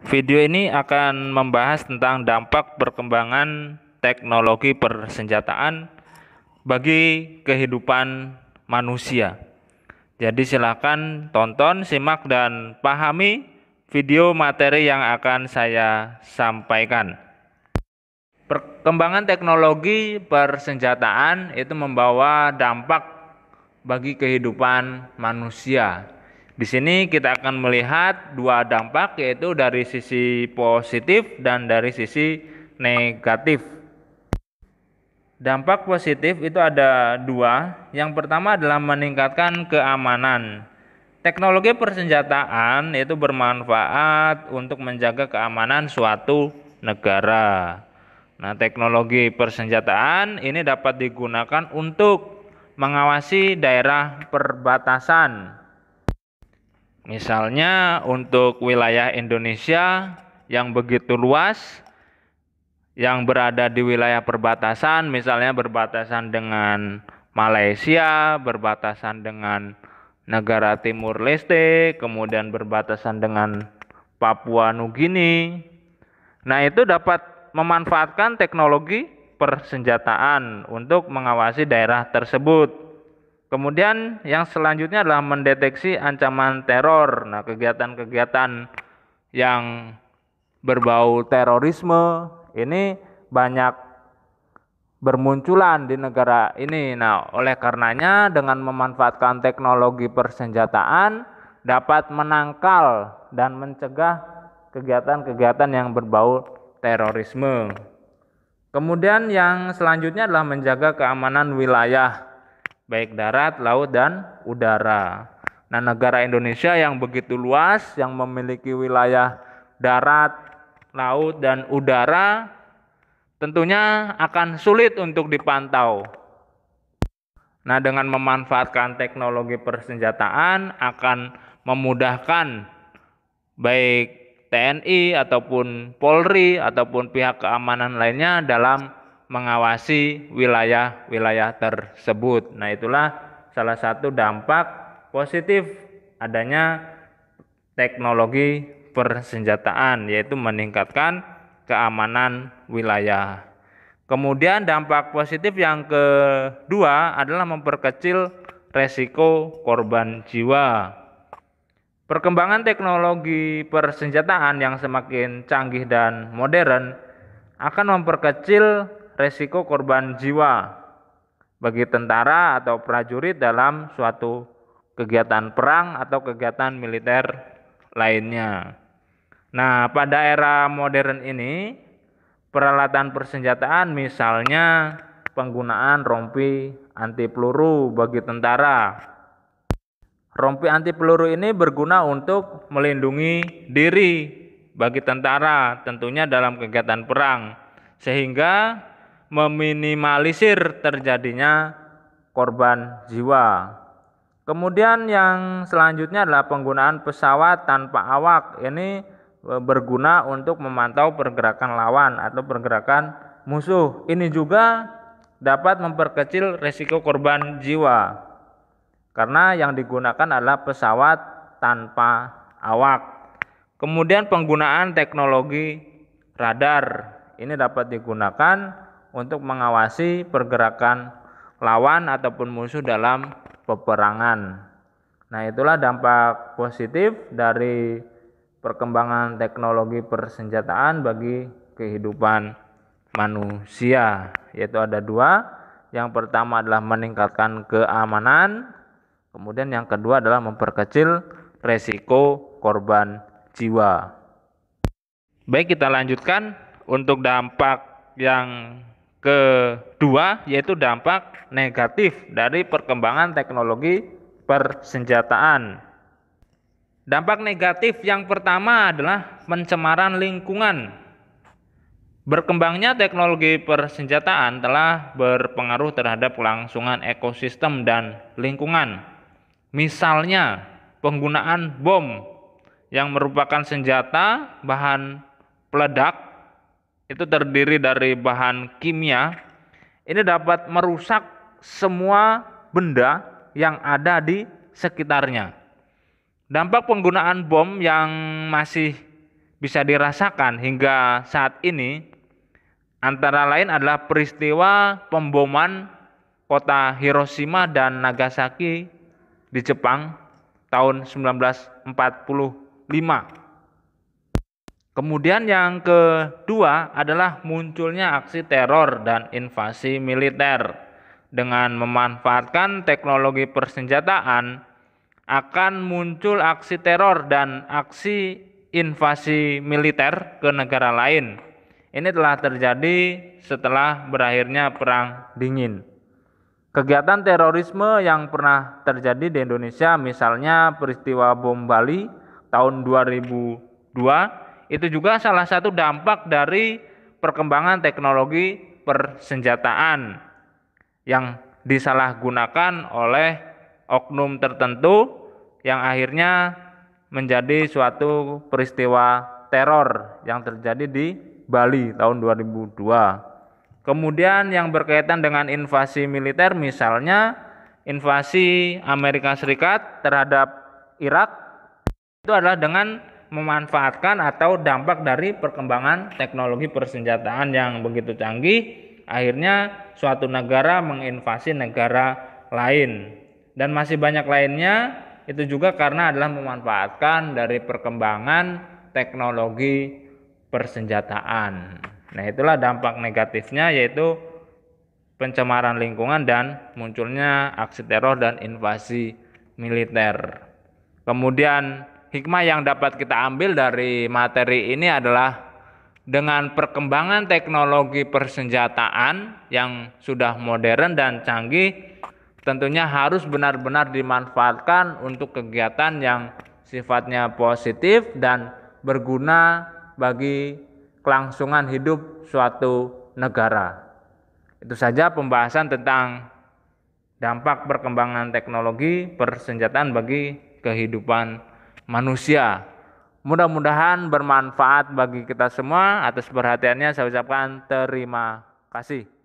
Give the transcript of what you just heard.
Video ini akan membahas tentang dampak perkembangan teknologi persenjataan bagi kehidupan manusia. Jadi silakan tonton, simak, dan pahami video materi yang akan saya sampaikan. Perkembangan teknologi persenjataan itu membawa dampak bagi kehidupan manusia. Di sini kita akan melihat dua dampak, yaitu dari sisi positif dan dari sisi negatif. Dampak positif itu ada dua. Yang pertama adalah meningkatkan keamanan. Teknologi persenjataan itu bermanfaat untuk menjaga keamanan suatu negara. Nah, teknologi persenjataan ini dapat digunakan untuk mengawasi daerah perbatasan. Misalnya untuk wilayah Indonesia yang begitu luas, yang berada di wilayah perbatasan, misalnya berbatasan dengan Malaysia, berbatasan dengan negara Timur Leste, kemudian berbatasan dengan Papua Nugini. Nah, itu dapat memanfaatkan teknologi persenjataan untuk mengawasi daerah tersebut. Kemudian yang selanjutnya adalah mendeteksi ancaman teror. Nah, kegiatan-kegiatan yang berbau terorisme ini banyak bermunculan di negara ini. Nah, oleh karenanya dengan memanfaatkan teknologi persenjataan dapat menangkal dan mencegah kegiatan-kegiatan yang berbau terorisme. Kemudian yang selanjutnya adalah menjaga keamanan wilayah, baik darat, laut, dan udara. Nah, negara Indonesia yang begitu luas, yang memiliki wilayah darat, laut, dan udara, tentunya akan sulit untuk dipantau. Nah, dengan memanfaatkan teknologi persenjataan akan memudahkan baik TNI ataupun Polri ataupun pihak keamanan lainnya dalam mengawasi wilayah-wilayah tersebut. Nah, itulah salah satu dampak positif adanya teknologi persenjataan, yaitu meningkatkan keamanan wilayah. Kemudian dampak positif yang kedua adalah memperkecil resiko korban jiwa. Perkembangan teknologi persenjataan yang semakin canggih dan modern akan memperkecil resiko korban jiwa bagi tentara atau prajurit dalam suatu kegiatan perang atau kegiatan militer lainnya. Nah, pada era modern ini, peralatan persenjataan misalnya penggunaan rompi anti peluru bagi tentara. Rompi anti peluru ini berguna untuk melindungi diri bagi tentara, tentunya dalam kegiatan perang, sehingga meminimalisir terjadinya korban jiwa. Kemudian yang selanjutnya adalah penggunaan pesawat tanpa awak. Ini berguna untuk memantau pergerakan lawan atau pergerakan musuh. Ini juga dapat memperkecil risiko korban jiwa, karena yang digunakan adalah pesawat tanpa awak. Kemudian penggunaan teknologi radar ini dapat digunakan untuk mengawasi pergerakan lawan ataupun musuh dalam peperangan. Nah, itulah dampak positif dari perkembangan teknologi persenjataan bagi kehidupan manusia, yaitu ada dua. Yang pertama adalah meningkatkan keamanan, kemudian yang kedua adalah memperkecil resiko korban jiwa. Baik, kita lanjutkan untuk dampak yang kedua, yaitu dampak negatif dari perkembangan teknologi persenjataan. Dampak negatif yang pertama adalah pencemaran lingkungan. Berkembangnya teknologi persenjataan telah berpengaruh terhadap kelangsungan ekosistem dan lingkungan. Misalnya, penggunaan bom yang merupakan senjata bahan peledak, itu terdiri dari bahan kimia, ini dapat merusak semua benda yang ada di sekitarnya. Dampak penggunaan bom yang masih bisa dirasakan hingga saat ini antara lain adalah peristiwa pemboman kota Hiroshima dan Nagasaki di Jepang tahun 1945. Kemudian yang kedua adalah munculnya aksi teror dan invasi militer. Dengan memanfaatkan teknologi persenjataan, akan muncul aksi teror dan aksi invasi militer ke negara lain. Ini telah terjadi setelah berakhirnya Perang Dingin. Kegiatan terorisme yang pernah terjadi di Indonesia, misalnya peristiwa bom Bali tahun 2002, itu juga salah satu dampak dari perkembangan teknologi persenjataan yang disalahgunakan oleh oknum tertentu yang akhirnya menjadi suatu peristiwa teror yang terjadi di Bali tahun 2002. Kemudian yang berkaitan dengan invasi militer, misalnya invasi Amerika Serikat terhadap Irak, itu adalah dengan memanfaatkan atau dampak dari perkembangan teknologi persenjataan yang begitu canggih, akhirnya suatu negara menginvasi negara lain. Dan masih banyak lainnya, itu juga karena adalah memanfaatkan dari perkembangan teknologi persenjataan. Nah, itulah dampak negatifnya, yaitu pencemaran lingkungan dan munculnya aksi teror dan invasi militer. Kemudian hikmah yang dapat kita ambil dari materi ini adalah dengan perkembangan teknologi persenjataan yang sudah modern dan canggih, tentunya harus benar-benar dimanfaatkan untuk kegiatan yang sifatnya positif dan berguna bagi kelangsungan hidup suatu negara. Itu saja pembahasan tentang dampak perkembangan teknologi persenjataan bagi kehidupan manusia. Mudah-mudahan bermanfaat bagi kita semua. Atas perhatiannya saya ucapkan terima kasih.